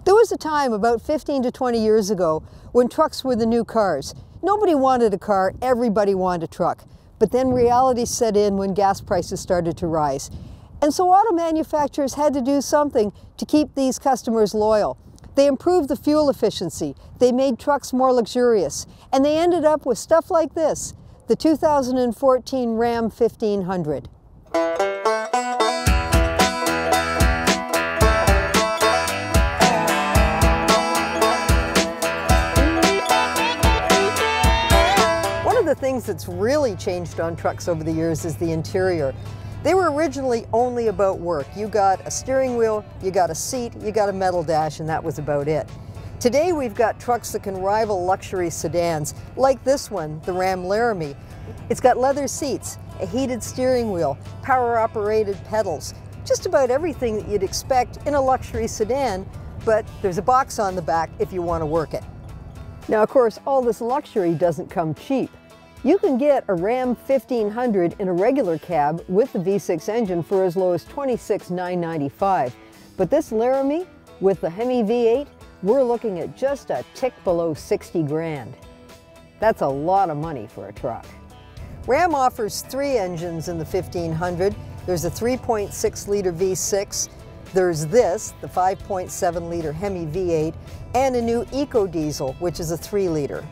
There was a time about 15 to 20 years ago when trucks were the new cars. Nobody wanted a car, everybody wanted a truck. But then reality set in when gas prices started to rise. And so auto manufacturers had to do something to keep these customers loyal. They improved the fuel efficiency, they made trucks more luxurious, and they ended up with stuff like this, the 2014 Ram 1500. One of the things that's really changed on trucks over the years is the interior. They were originally only about work. You got a steering wheel, you got a seat, you got a metal dash, and that was about it. Today we've got trucks that can rival luxury sedans, like this one, the Ram Laramie. It's got leather seats, a heated steering wheel, power-operated pedals, just about everything that you'd expect in a luxury sedan, but there's a box on the back if you want to work it. Now, of course, all this luxury doesn't come cheap. You can get a Ram 1500 in a regular cab with the V6 engine for as low as $26,995. But this Laramie with the Hemi V8, we're looking at just a tick below 60 grand. That's a lot of money for a truck. Ram offers 3 engines in the 1500. There's a 3.6-liter V6. There's this, the 5.7-liter Hemi V8, and a new Eco Diesel, which is a 3-liter.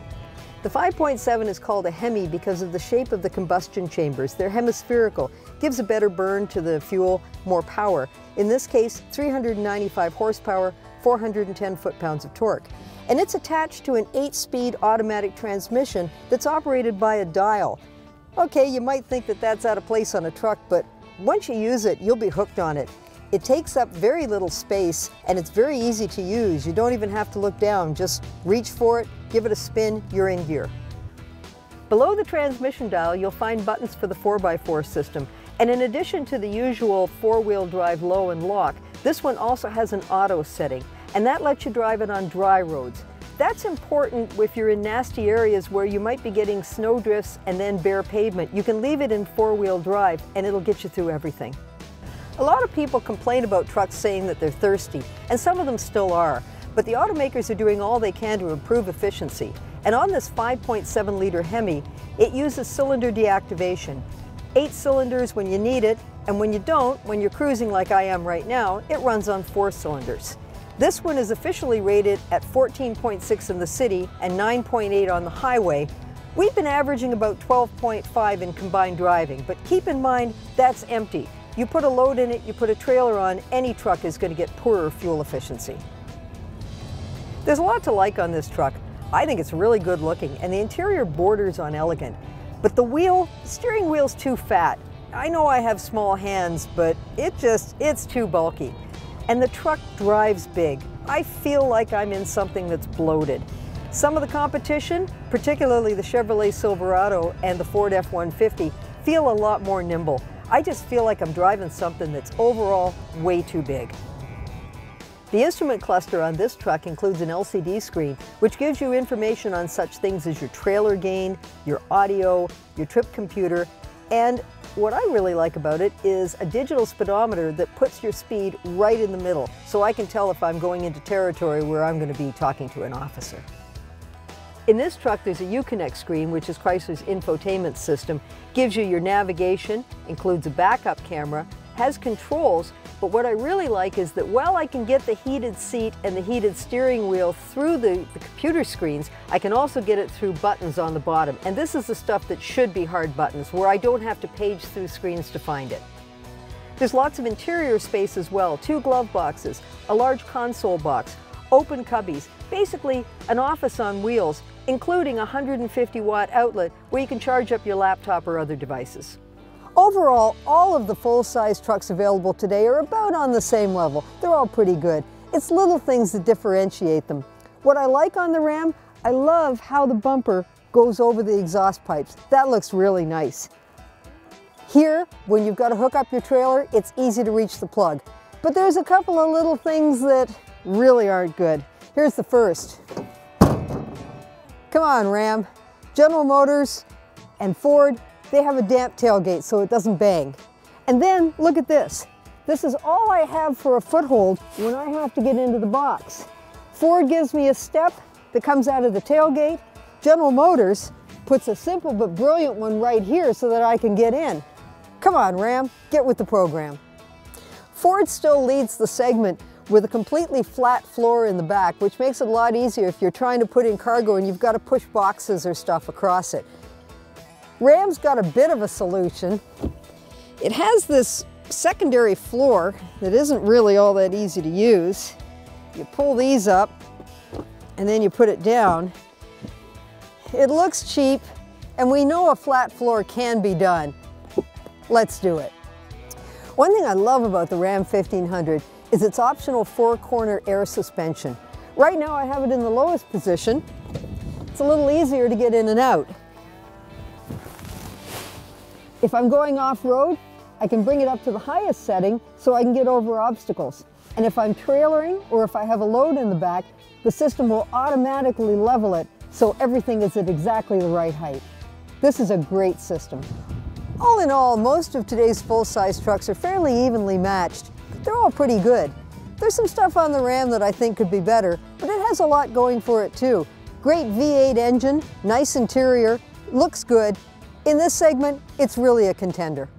The 5.7 is called a Hemi because of the shape of the combustion chambers. They're hemispherical, gives a better burn to the fuel, more power. In this case, 395 horsepower, 410 foot-pounds of torque. And it's attached to an 8-speed automatic transmission that's operated by a dial. Okay, you might think that that's out of place on a truck, but once you use it, you'll be hooked on it. It takes up very little space and it's very easy to use. You don't even have to look down, just reach for it, give it a spin, you're in gear. Below the transmission dial, you'll find buttons for the 4x4 system. And in addition to the usual 4-wheel drive low and lock, this one also has an auto setting, and that lets you drive it on dry roads. That's important if you're in nasty areas where you might be getting snow drifts and then bare pavement. You can leave it in 4-wheel drive and it'll get you through everything. A lot of people complain about trucks saying that they're thirsty, and some of them still are, but the automakers are doing all they can to improve efficiency. And on this 5.7-liter Hemi, it uses cylinder deactivation. 8 cylinders when you need it, and when you don't, when you're cruising like I am right now, it runs on 4 cylinders. This one is officially rated at 14.6 in the city and 9.8 on the highway. We've been averaging about 12.5 in combined driving, but keep in mind that's empty. You put a load in it, you put a trailer on, any truck is going to get poorer fuel efficiency. There's a lot to like on this truck. I think it's really good looking, and the interior borders on elegant. But the steering wheel's too fat. I know I have small hands, but it's too bulky. And the truck drives big. I feel like I'm in something that's bloated. Some of the competition, particularly the Chevrolet Silverado and the Ford F-150, feel a lot more nimble. I just feel like I'm driving something that's overall way too big. The instrument cluster on this truck includes an LCD screen, which gives you information on such things as your trailer gain, your audio, your trip computer, and what I really like about it is a digital speedometer that puts your speed right in the middle, so I can tell if I'm going into territory where I'm going to be talking to an officer. In this truck, there's a Uconnect screen, which is Chrysler's infotainment system. Gives you your navigation, includes a backup camera, has controls, but what I really like is that while I can get the heated seat and the heated steering wheel through the computer screens, I can also get it through buttons on the bottom. And this is the stuff that should be hard buttons, where I don't have to page through screens to find it. There's lots of interior space as well, 2 glove boxes, a large console box, open cubbies, basically an office on wheels, including a 150-watt outlet where you can charge up your laptop or other devices. Overall, all of the full-size trucks available today are about on the same level. They're all pretty good. It's little things that differentiate them. What I like on the Ram, I love how the bumper goes over the exhaust pipes. That looks really nice. Here, when you've got to hook up your trailer, it's easy to reach the plug. But there's a couple of little things that really aren't good. Here's the first. Come on, Ram. General Motors and Ford, they have a damp tailgate so it doesn't bang. And then look at this. This is all I have for a foothold when I have to get into the box. Ford gives me a step that comes out of the tailgate. General Motors puts a simple but brilliant one right here so that I can get in. Come on, Ram, get with the program. Ford still leads the segment with a completely flat floor in the back, which makes it a lot easier if you're trying to put in cargo and you've got to push boxes or stuff across it. Ram's got a bit of a solution. It has this secondary floor that isn't really all that easy to use. You pull these up and then you put it down. It looks cheap, and we know a flat floor can be done. Let's do it. One thing I love about the Ram 1500 is its optional 4-corner air suspension. Right now I have it in the lowest position. It's a little easier to get in and out. If I'm going off-road, I can bring it up to the highest setting so I can get over obstacles. And if I'm trailering or if I have a load in the back, the system will automatically level it so everything is at exactly the right height. This is a great system. All in all, most of today's full-size trucks are fairly evenly matched. They're all pretty good. There's some stuff on the Ram that I think could be better, but it has a lot going for it too. Great V8 engine, nice interior, looks good. In this segment, it's really a contender.